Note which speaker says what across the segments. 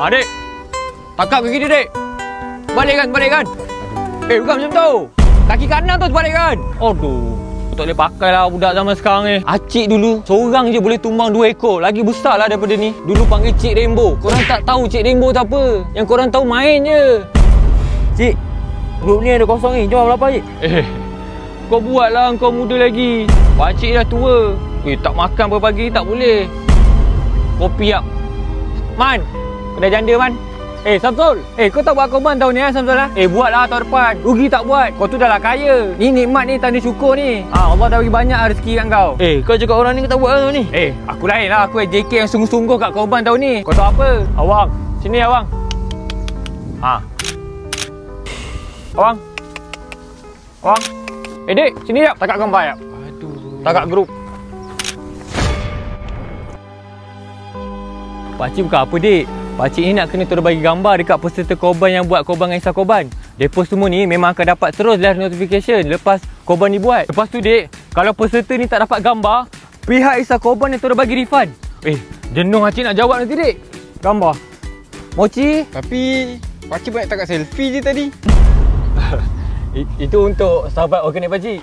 Speaker 1: Dek. Takap kaki dia, Dek. Balikkan. Bukan macam tu. Kaki kanan tu balikkan. Aduh. Tak boleh pakai lah budak zaman sekarang ni. Acik dulu seorang je boleh tumbang 2 ekor. Lagi besar lah daripada ni. Dulu panggil Cik Rainbow. Korang tak tahu Cik Rainbow tu apa. Yang korang tahu main je.
Speaker 2: Cik, grup ni ada kosong ni. Jom berapa, Cik?
Speaker 1: Kau buatlah, kau muda lagi. Pakcik dah tua. Tak makan pagi tak boleh. Kopi up. Man, kedai janda, Man. Samsul. Kau tak buat korban tahun ni Samsul lah? Buatlah tahun depan. Rugi tak buat. Kau tu dah lah kaya. Ni nikmat ni, tanda syukur ni. Allah dah bagi banyak rezeki kat kau.
Speaker 2: Kau cakap orang ni kau tak buat tahun ni?
Speaker 1: Aku lain lah. Aku JK yang sungguh-sungguh kat korban tahun ni. Kau tahu apa? Awang. Sini Awang. Awang. Dek, sini jap. Takak gambar jap. Aduh. Takak grup. Pakcik bukan apa, Dek. Pakcik ni nak kena terus bagi gambar dekat peserta korban yang buat korban dengan Isah korban. Depa semua ni memang akan dapat terus live notification lepas korban dibuat. Lepas tu, Dek, kalau peserta ni tak dapat gambar, pihak Isah korban yang terus bagi refund. Jenuh Pakcik nak jawab nanti, Dek. Gambar. Mochi.
Speaker 3: Tapi Pakcik banyak takak selfie je tadi.
Speaker 1: Itu untuk sahabat organik Pakcik.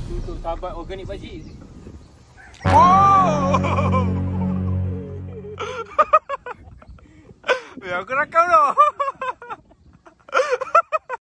Speaker 1: Untuk sahabat organik Pakcik.
Speaker 3: Aku rakam dah.